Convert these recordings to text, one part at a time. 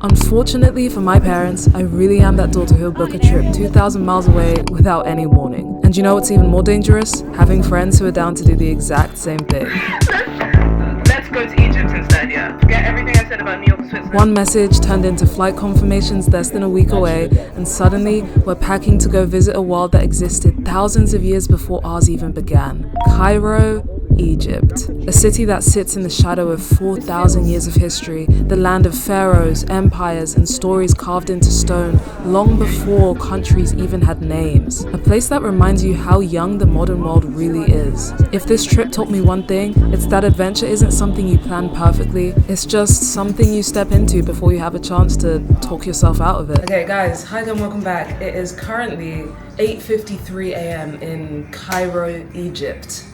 Unfortunately for my parents, I really am that daughter who'll book a trip 2,000 miles away without any warning. And you know what's even more dangerous? Having friends who are down to do the exact same thing. Let's go to Egypt instead, yeah? Forget everything I said about New York and Switzerland. One message turned into flight confirmations less than a week away, and suddenly we're packing to go visit a world that existed thousands of years before ours even began. Cairo, Egypt, a city that sits in the shadow of 4,000 years of history, the land of pharaohs, empires, and stories carved into stone long before countries even had names. A place that reminds you how young the modern world really is. If this trip taught me one thing, it's that adventure isn't something you plan perfectly, it's just something you step into before you have a chance to talk yourself out of it. Okay guys, hi and welcome back. It is currently 8:53 a.m. in Cairo, Egypt.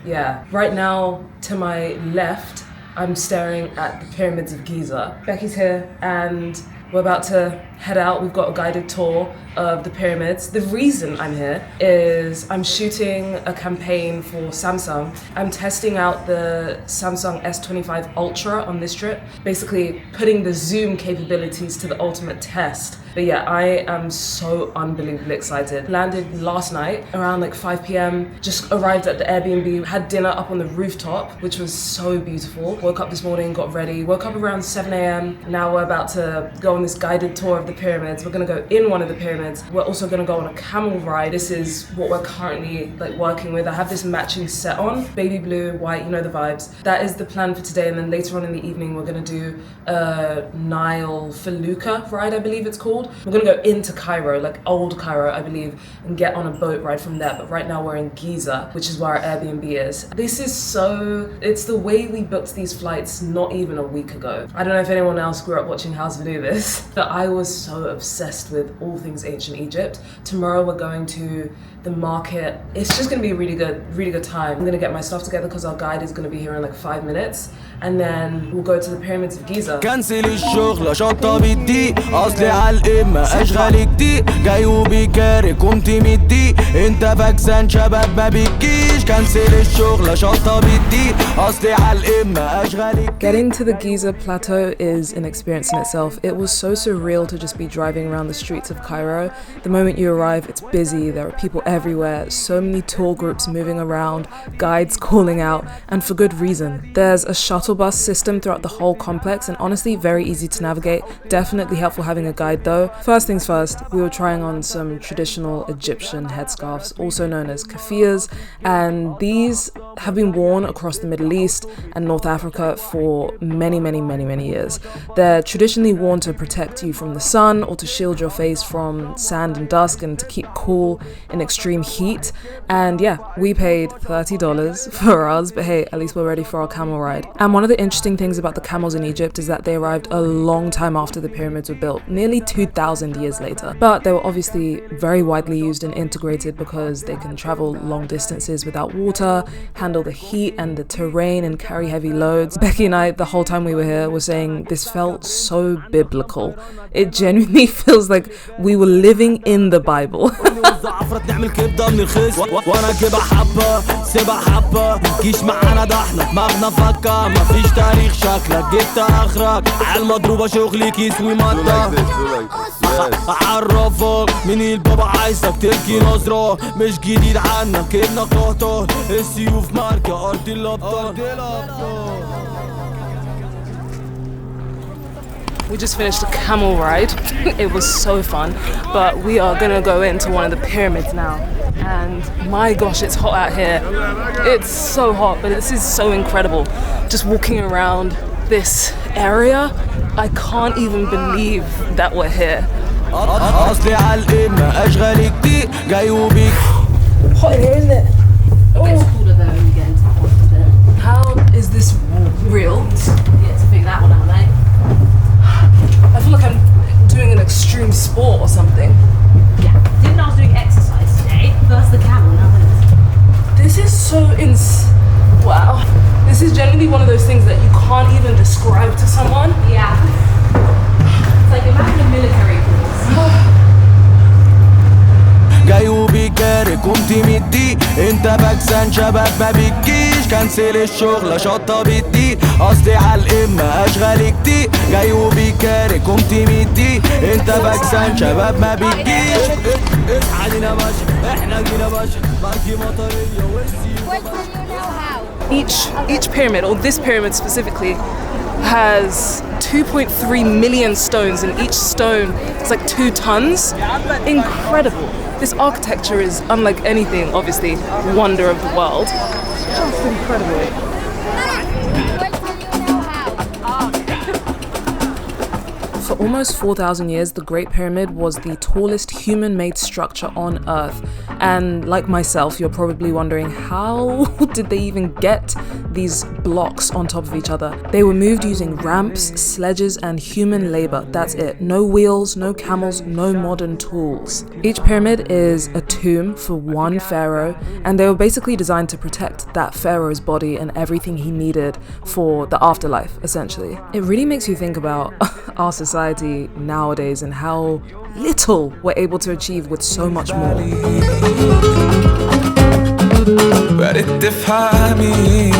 Yeah, right now to my left, I'm staring at the pyramids of Giza. Becky's here and we're about to head out. We've got a guided tour of the pyramids. The reason I'm here is I'm shooting a campaign for Samsung. I'm testing out the Samsung S25 Ultra on this trip, basically putting the zoom capabilities to the ultimate test. But yeah, I am so unbelievably excited. Landed last night around like 5 p.m. Just arrived at the Airbnb, had dinner up on the rooftop, which was so beautiful. Woke up this morning, got ready. Woke up around 7 a.m. Now we're about to go on this guided tour of the pyramids. We're gonna go in one of the pyramids. We're also gonna go on a camel ride. This is what we're currently like working with. I have this matching set on, baby blue, white, you know the vibes. That is the plan for today, and then later on in the evening we're gonna do a Nile Felucca ride, I believe it's called. We're gonna go into Cairo, like old Cairo, I believe, and get on a boat ride from there. But right now we're in Giza, which is where our Airbnb is. This is it's the way we booked these flights not even a week ago. I don't know if anyone else grew up watching House of Anubis, but I was so obsessed with all things ancient Egypt. Tomorrow we're going to the market. It's just gonna be a really good time. I'm gonna get my stuff together because our guide is gonna be here in like 5 minutes, and then we'll go to the pyramids of Giza. كنسل الشغل شنطة بدي اصلي عالقمة اشغال كتير جاي وبيكاري كنت مدي انت فاكسان شباب ما بيجيش كنسل الشغل شنطة بدي اصلي عالقمة اشغال كتير. Getting to the Giza Plateau is an experience in itself. It was so surreal to just be driving around the streets of Cairo. The moment you arrive, it's busy, there are people everywhere, so many tour groups moving around, guides calling out, and for good reason. There's a shuttle bus system throughout the whole complex, and honestly very easy to navigate. Definitely helpful having a guide though. First things first, we were trying on some traditional Egyptian headscarves, also known as keffiyehs, and these have been worn across the Middle East and North Africa for many years. They're traditionally worn to protect you from the sun or to shield your face from sand and dust and to keep cool in extreme heat. And yeah, we paid $30 for ours, but hey, at least we're ready for our camel ride. And one of the interesting things about the camels in Egypt is that they arrived a long time after the pyramids were built, nearly 2,000 years later. But they were obviously very widely used and integrated because they can travel long distances without water, handle the heat and the terrain, and carry heavy loads. Becky and I, the whole time we were here, were saying this felt so biblical. It genuinely feels like we were living in the Bible. نعمل كبده من الخس وانا كبه حبه سبع حبه كيش معانا ده احنا دماغنا فكه مفيش تاريخ شكلك جبت اخرك عالمضروبه شغلي كيس ومطه عرفك من البابا عايزك تلقي نظره مش جديد عنك ابنك قهطان السيوف ماركه ارض الابطال. We just finished a camel ride. It was so fun, but we are gonna go into one of the pyramids now. And my gosh, it's hot out here. It's so hot, but this is so incredible. Just walking around this area, I can't even believe that we're here. Hot in here, isn't it? It's cooler though when you get into the hot bit. How is this real? Yeah, to figure that one out, mate. I feel like I'm doing an extreme sport or something. Yeah, didn't know I was doing exercise today. First the camel, now this. This is so wow. This is generally one of those things that you can't even describe to someone. Yeah. It's like imagine a military course. جاي وبيكاري كنت مدي انت فاكسان شباب ما بيجيش كنسل الشغل شطة بالدي قصدي عالقمة اشغال كتير جاي وبيكاري قمت مدي انت فاكسان شباب ما بتجيش علينا باشا احنا جينا باشا باركي مطرية Each pyramid, or this pyramid specifically, has 2.3 million stones, and each stone is like 2 tons. Incredible. This architecture is unlike anything, obviously, wonder of the world. Just incredible. For almost 4,000 years, the Great Pyramid was the tallest human-made structure on Earth. And like myself, you're probably wondering, how did they even get these blocks on top of each other? They were moved using ramps, sledges, and human labor. That's it. No wheels, no camels, no modern tools. Each pyramid is a tomb for one pharaoh, and they were basically designed to protect that pharaoh's body and everything he needed for the afterlife, essentially. It really makes you think about our society nowadays and how little we're able to achieve with so much more. وارد تفهمي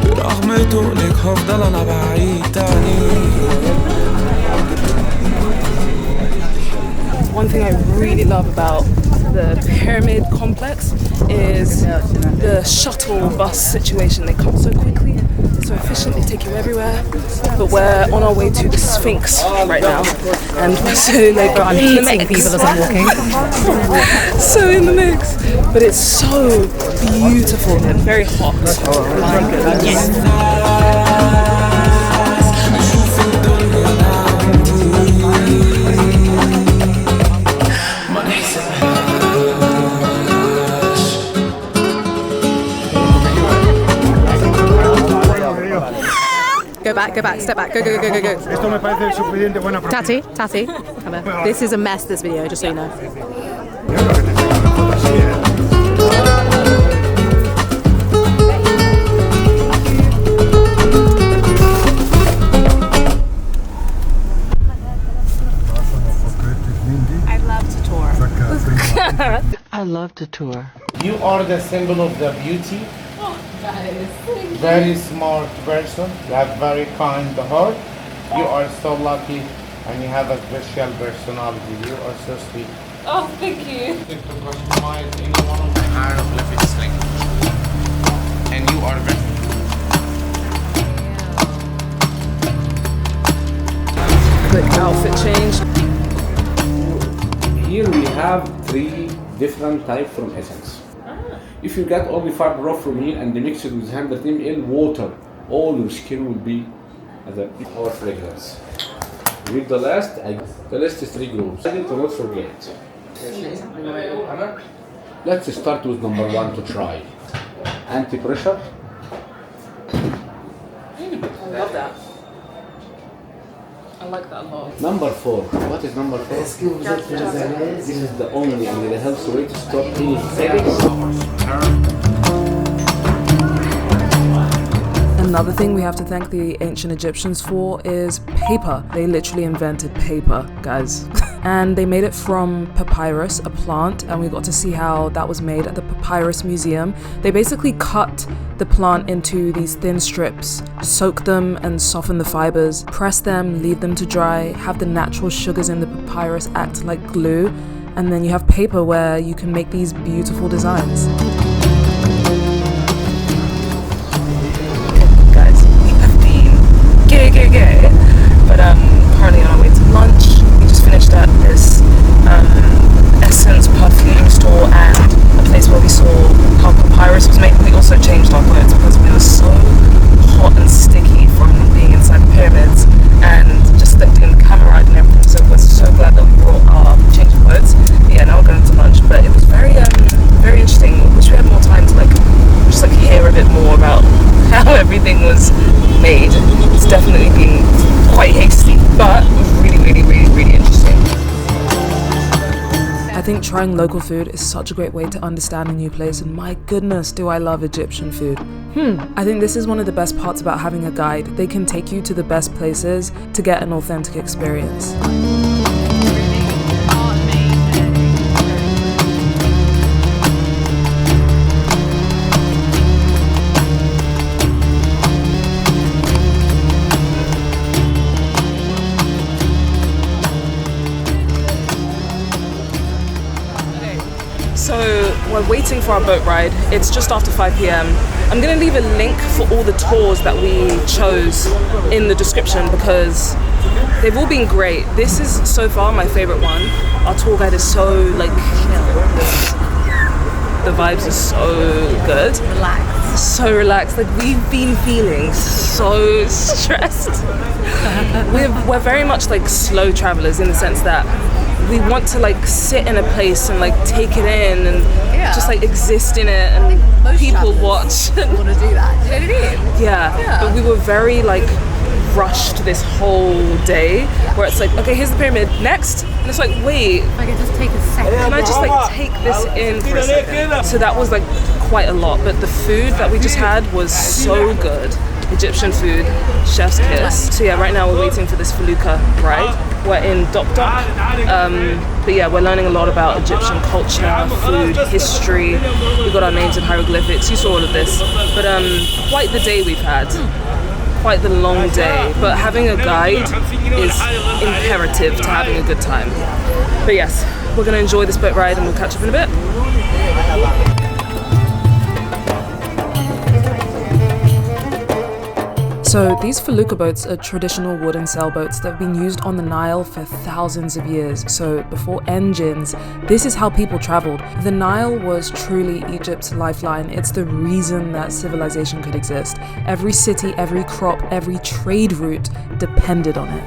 برغم طولك هفضل انا بعيد عنيك. One thing I really love about the pyramid complex is the shuttle bus situation. They come so quickly, so efficient, they take you everywhere. But we're on our way to the Sphinx right now, and we're so like in the mix. People as I'm walking. So in the mix, but it's so beautiful and very hot. Oh my goodness. Go back, step back, go. Tati, come here. This is a mess, this video, just so you know. I'd love to tour. I love to tour. You are the symbol of the beauty. Very smart person. You have very kind heart. You are so lucky, and you have a special personality. You are so sweet. Oh, thank you. You can customize any one of the hieroglyphics language, and you are very. Quick outfit change. Here we have 3 different types from essence. If you get only fiber raw from here and mix it with 100 ml water, all your skin will be as our fragrance. With the last is 3 groups. I need to not forget. Let's start with number 1 to try. Anti-pressure. I love that. I like that a lot. Number 4. What is number 4? This is the only and the healthy way to stop any headaches. Another thing we have to thank the ancient Egyptians for is paper. They literally invented paper, guys. And they made it from papyrus, a plant, and we got to see how that was made at the Papyrus Museum. They basically cut the plant into these thin strips, soak them and soften the fibers, press them, leave them to dry, have the natural sugars in the papyrus act like glue, and then you have paper where you can make these beautiful designs. Guys, we have been gay, but currently on our way to lunch. We just finished at this Essence Perfume store and a place where we saw how papyrus was made. We also changed our clothes because we were so hot and sticky from being inside the pyramids and just lifting the camera and everything. So we're so glad that we brought our change of clothes. Yeah, now we're going to lunch, but it was very interesting. I wish we had more time to just hear a bit more about how everything was made. It's definitely been quite hasty, but really interesting. I think trying local food is such a great way to understand a new place, and my goodness, do I love Egyptian food. I think this is one of the best parts about having a guide. They can take you to the best places to get an authentic experience. So we're waiting for our boat ride. It's just after 5 p.m. I'm gonna leave a link for all the tours that we chose in the description because they've all been great. This is so far my favorite one. Our tour guide is so like, the vibes are so good. Relaxed. So relaxed. Like we've been feeling so stressed. We're very much like slow travelers in the sense that we want to like sit in a place and like take it in and just like exist in it and people watch. Want to do that? Do you know what I mean? Yeah. But we were very like rushed this whole day where it's like, okay, here's the pyramid, next. And it's like, wait, If I could just take a second. can I just like take this in for a second? So that was like quite a lot, but the food that we just had was so good. Egyptian food, chef's kiss. So yeah, right now we're waiting for this Felucca ride. We're in Dok. But yeah, we're learning a lot about Egyptian culture, food, history. We got our names in hieroglyphics. You saw all of this. But quite the day we've had. Quite the long day. But having a guide is imperative to having a good time. But yes, we're gonna enjoy this boat ride and we'll catch up in a bit. So these Felucca boats are traditional wooden sailboats that have been used on the Nile for thousands of years. So before engines, this is how people traveled. The Nile was truly Egypt's lifeline. It's the reason that civilization could exist. Every city, every crop, every trade route depended on it.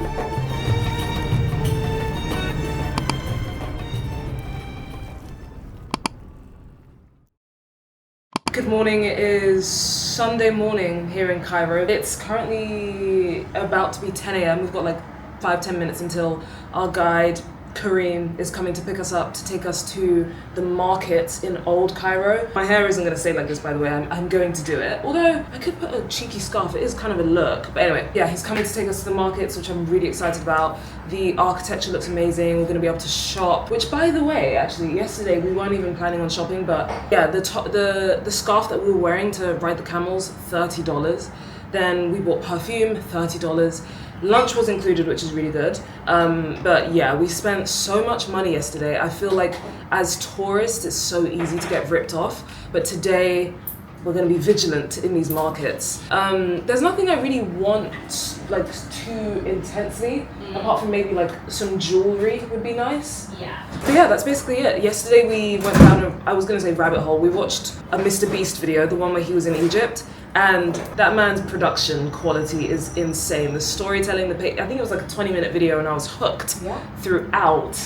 Good morning, it is Sunday morning here in Cairo. It's currently about to be 10 a.m. We've got like 5-10 minutes until our guide, Kareem, is coming to pick us up to take us to the markets in Old Cairo. My hair isn't going to stay like this, by the way. I'm going to do it. Although I could put a cheeky scarf, it is kind of a look. But anyway, yeah, he's coming to take us to the markets, which I'm really excited about. The architecture looks amazing. We're going to be able to shop, which by the way, actually, yesterday we weren't even planning on shopping, but yeah, the scarf that we were wearing to ride the camels, $30. Then we bought perfume, $30. Lunch was included, which is really good. But yeah, we spent so much money yesterday. I feel like as tourists, it's so easy to get ripped off. But today, we're going to be vigilant in these markets. There's nothing I really want like too intensely, apart from maybe like some jewelry would be nice. Yeah. But yeah, that's basically it. Yesterday we went down I was going to say rabbit hole. We watched a Mr. Beast video, the one where he was in Egypt. And that man's production quality is insane. The storytelling, I think it was like a 20-minute video and I was hooked throughout.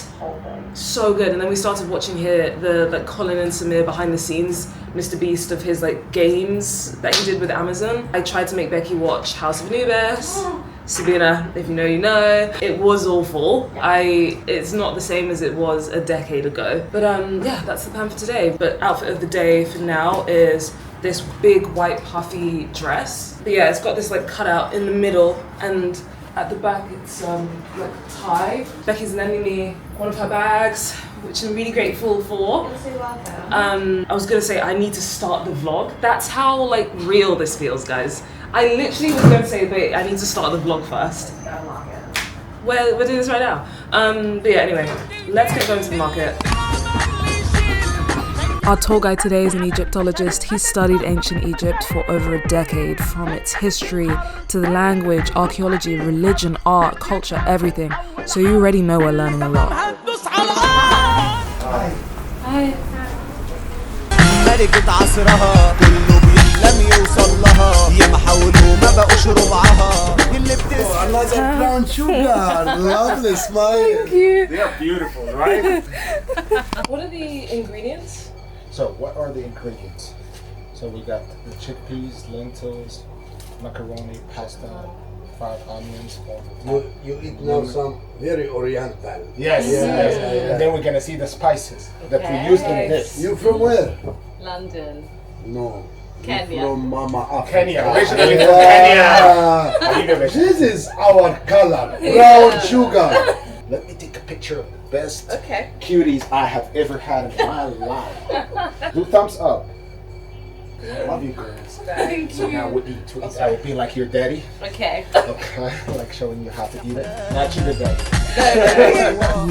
So good. And then we started watching here the like Colin and Samir behind the scenes, Mr. Beast of his like games that he did with Amazon. I tried to make Becky watch House of Anubis. Sabina, if you know, you know. It was awful. It's not the same as it was a decade ago. But yeah, that's the plan for today. But outfit of the day for now is this big white puffy dress. But yeah, it's got this like cutout in the middle and at the back it's like a tie. Becky's lending me one of her bags, which I'm really grateful for. I was gonna say I need to start the vlog. That's how like real this feels, guys. I literally was gonna say, wait, I need to start the vlog first. Well, we're doing this right now. But yeah, anyway, let's get going to the market. Our tour guide today is an Egyptologist. He studied ancient Egypt for over a decade, from its history to the language, archaeology, religion, art, culture, everything. So you already know we're learning a lot. Hi. ملكة عصرها كله بيحلم يوصل لها يحاولوا ما بقوش ربعها اللي بتسمع another brown sugar. Lovely smile. Thank you. They are beautiful, right? What are the ingredients? So what are the ingredients? So we got the chickpeas, lentils, macaroni, pasta, fried onions. You eat now some very oriental. Yes. And then we're gonna see the spices that we used in this. You from where? London. No. Kenya. From Mama Africa. Kenya, originally from Kenya. This is our color, brown sugar. Let me take a picture of the best cuties I have ever had in my life. Do thumbs up. I love you girls. Thank so you. now we'll eat. I will be like your daddy. Okay. Okay, like showing you how to eat it. Not your daddy.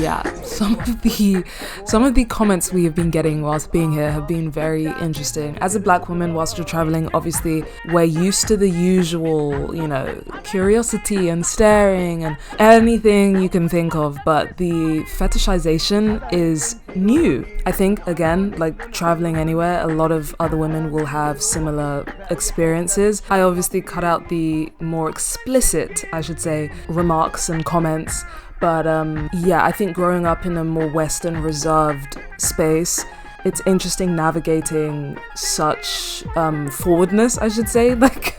Yeah, some of the comments we have been getting whilst being here have been very interesting. As a black woman, whilst you're traveling, obviously we're used to the usual, you know, curiosity and staring and anything you can think of, but the fetishization is new. I think, again, like traveling anywhere, a lot of other women will have similar experiences. I obviously cut out the more explicit, I should say, remarks and comments. But yeah, I think growing up in a more Western reserved space, it's interesting navigating such forwardness, I should say. Like,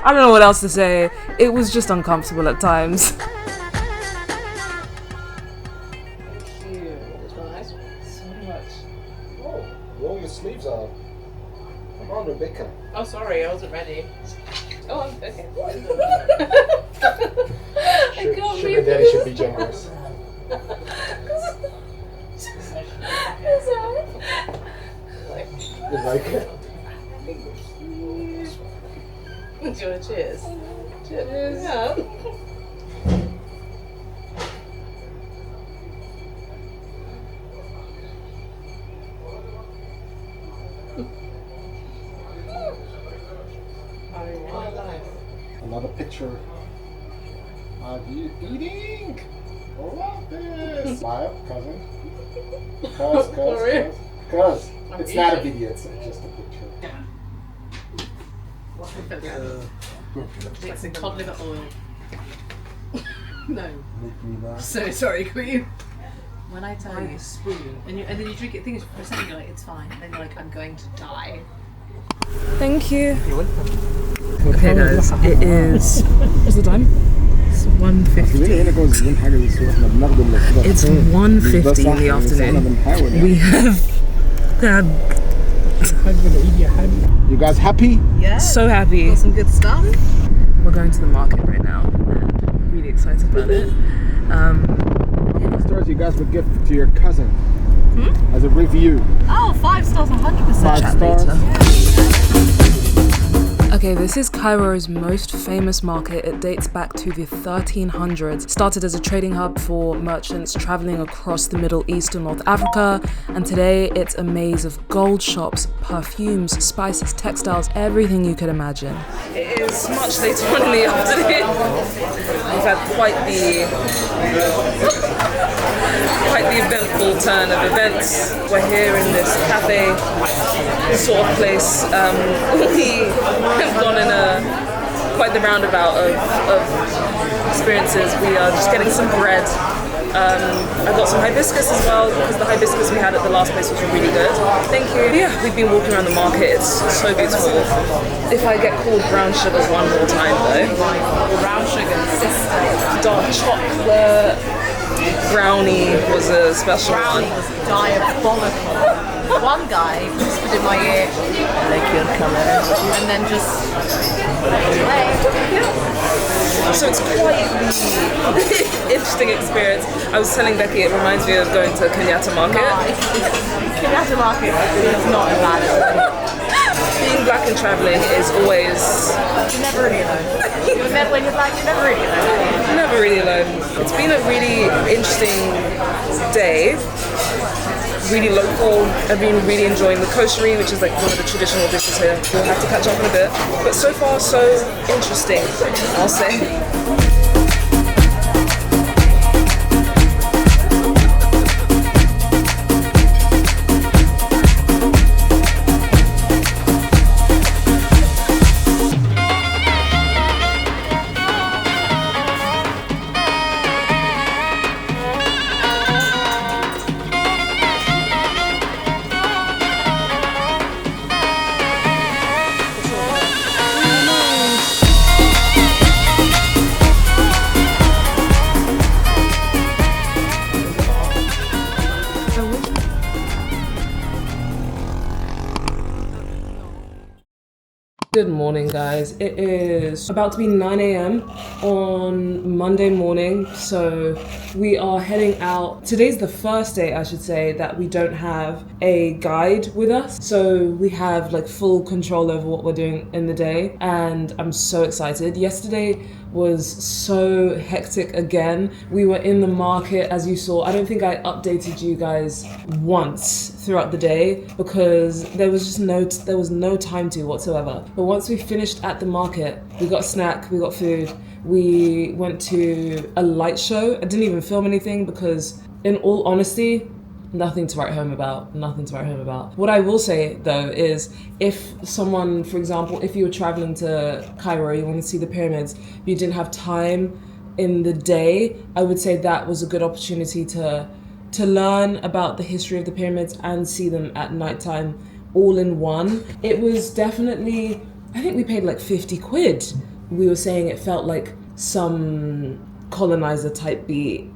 I don't know what else to say. It was just uncomfortable at times. Roll your sleeves up. Come on, Rebecca. Oh, sorry, I wasn't ready. Oh, I'm okay. Sugar daddy should be generous. You like it? Do you want to cheers? Cheers. Yeah. Another picture of you eating. I love this. Smile, cousin. Cuz. It's not a video, it's just a picture. It's a cod liver oil. No. So sorry, Queen. When I tell you spoon, and then you drink it, think for a second you're like, it's fine. Then you're like, I'm going to die. Thank you. Okay guys, it is... What's the time? It's 1:50. It's 1:50 in the afternoon. We have had... You guys happy? Yeah. So happy. Got some good stuff. We're going to the market right now and I'm really excited about it. Stars you guys would give to your cousin as a review. Oh, 5 stars, 100%. 5 stars. Okay, this is Cairo's most famous market. It dates back to the 1300s. Started as a trading hub for merchants traveling across the Middle East and North Africa, and today it's a maze of gold shops, perfumes, spices, textiles, everything you could imagine. It is much later on in the afternoon. We've had quite the eventful turn of events. We're here in this cafe sort of place. We have gone in quite the roundabout of experiences. We are just getting some bread. I got some hibiscus as well, because the hibiscus we had at the last place was really good. Thank you. Yeah, we've been walking around the market. It's so beautiful. If I get called brown sugar one more time though. Brown sugar, sister. Dark chocolate brownie was a special one. Brownie was diabolical. One guy whispered in my ear, I like your colour, and then just away. Yeah. So it's quite the interesting experience. I was telling Becky it reminds me of going to Kenyatta Market. Kenyatta Market is not a bad experience. Being black and travelling is always... You're never really alone. When you're black, you're never really alone. Never really alone. It's been a really interesting day. Really local. I've been really enjoying the koshery, which is like one of the traditional dishes here. We'll have to catch up in a bit. But so far, so interesting, I'll say. Good morning, guys. It is about to be 9 a.m. on Monday morning, so we are heading out. Today's the first day, I should say, that we don't have a guide with us, so we have like full control over what we're doing in the day, and I'm so excited. Yesterday was so hectic again. We were in the market, as you saw. I don't think I updated you guys once throughout the day because there was no time to whatsoever. But once we finished at the market, we got a snack, we got food, we went to a light show. I didn't even film anything because, in all honesty, nothing to write home about. What I will say though is, if someone, for example, if you were traveling to Cairo, you want to see the pyramids, but you didn't have time in the day, I would say that was a good opportunity to learn about the history of the pyramids and see them at nighttime all in one. It was definitely, I think we paid like 50 quid. We were saying it felt like some colonizer type beat.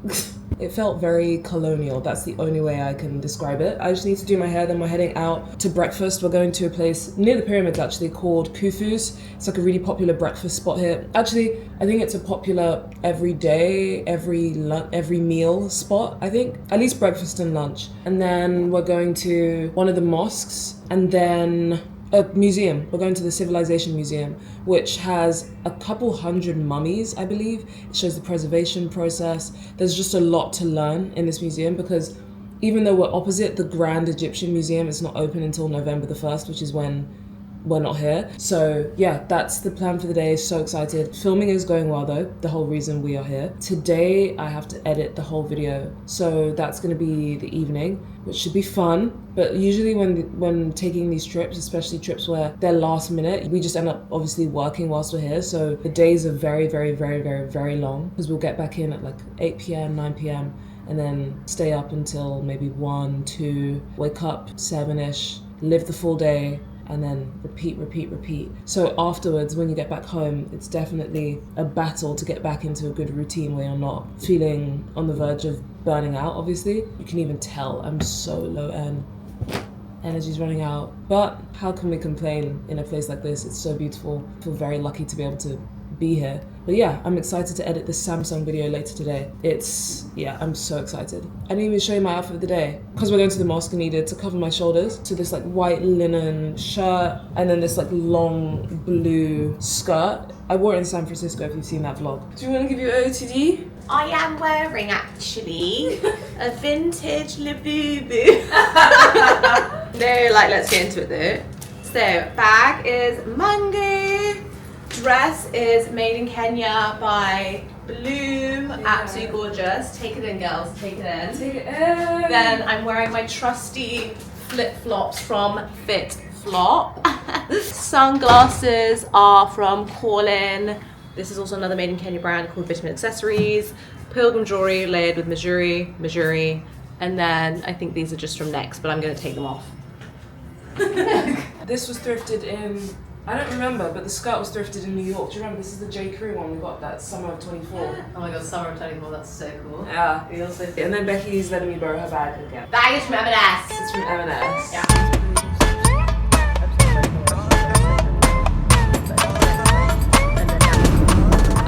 It felt very colonial. That's the only way I can describe it. I just need to do my hair, then we're heading out to breakfast. We're going to a place near the pyramids actually called Khufu's. It's like a really popular breakfast spot here. Actually, I think it's a popular every day, every meal spot, I think. At least breakfast and lunch. And then we're going to one of the mosques and then a museum. We're going to the Civilisation Museum, which has a couple hundred mummies, I believe. It shows the preservation process. There's just a lot to learn in this museum because even though we're opposite the Grand Egyptian Museum, it's not open until November the 1st, which is when we're not here. So yeah, that's the plan for the day. So excited. Filming is going well though, the whole reason we are here. Today I have to edit the whole video, so that's going to be the evening, which should be fun. But usually when taking these trips, especially trips where they're last minute, we just end up obviously working whilst we're here. So the days are very, very, very, very, very long because we'll get back in at like 8 p.m, 9 p.m, and then stay up until maybe 1, 2, wake up 7-ish, live the full day, and then repeat. So afterwards, when you get back home, it's definitely a battle to get back into a good routine where you're not feeling on the verge of burning out, obviously. You can even tell I'm so low end. Energy's running out. But how can we complain in a place like this? It's so beautiful. I feel very lucky to be able to be here. But yeah, I'm excited to edit this Samsung video later today. I'm so excited. I didn't even show you my outfit of the day. Because we're going to the mosque, I needed to cover my shoulders. So this like white linen shirt and then this like long blue skirt. I wore it in San Francisco if you've seen that vlog. Do you want to give you OOTD? I am wearing actually a vintage Labubu. No, like let's get into it though. So bag is mango. Dress is made in Kenya by Bloom. Yeah. Absolutely gorgeous. Take it in, girls. Take it in. Take it in. Then I'm wearing my trusty flip-flops from Fit Flop. Sunglasses are from Callin. This is also another made in Kenya brand called Vitamin Accessories. Pilgrim jewelry layered with Missouri. And then I think these are just from Next, but I'm going to take them off. This was thrifted in, I don't remember, but the skirt was thrifted in New York. Do you remember? This is the J. Crew one we got that summer of 24. Yeah. Oh my god, summer of 24, that's so cool. Yeah. We also and then Becky's letting me borrow her bag again. Bag is from M&S. It's from M&S. Yeah.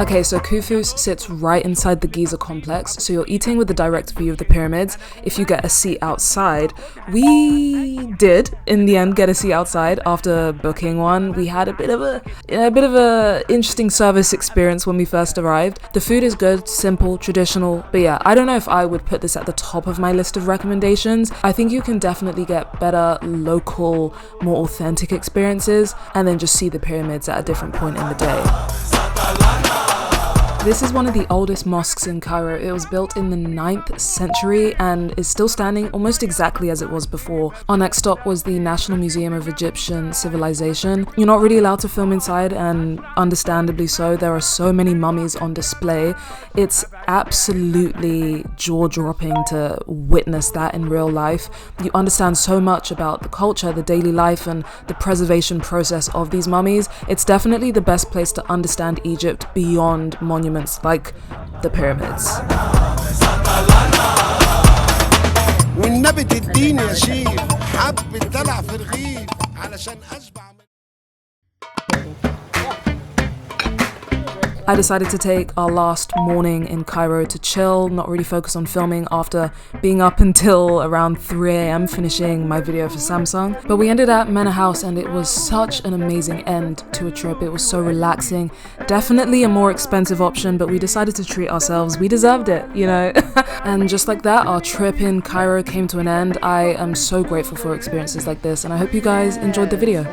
Okay, so Khufu's sits right inside the Giza complex, so you're eating with a direct view of the pyramids. If you get a seat outside, we did in the end get a seat outside after booking one. We had a bit of a interesting service experience when we first arrived. The food is good, simple, traditional, but yeah, I don't know if I would put this at the top of my list of recommendations. I think you can definitely get better local, more authentic experiences and then just see the pyramids at a different point in the day. This is one of the oldest mosques in Cairo. It was built in the 9th century and is still standing almost exactly as it was before. Our next stop was the National Museum of Egyptian Civilization. You're not really allowed to film inside, and understandably so. There are so many mummies on display. It's absolutely jaw-dropping to witness that in real life. You understand so much about the culture, the daily life, and the preservation process of these mummies. It's definitely the best place to understand Egypt beyond monuments like the pyramids. I decided to take our last morning in Cairo to chill, not really focus on filming after being up until around 3 a.m. finishing my video for Samsung. But we ended at Manor House and it was such an amazing end to a trip. It was so relaxing. Definitely a more expensive option, but we decided to treat ourselves. We deserved it, you know? And just like that, our trip in Cairo came to an end. I am so grateful for experiences like this, and I hope you guys enjoyed the video.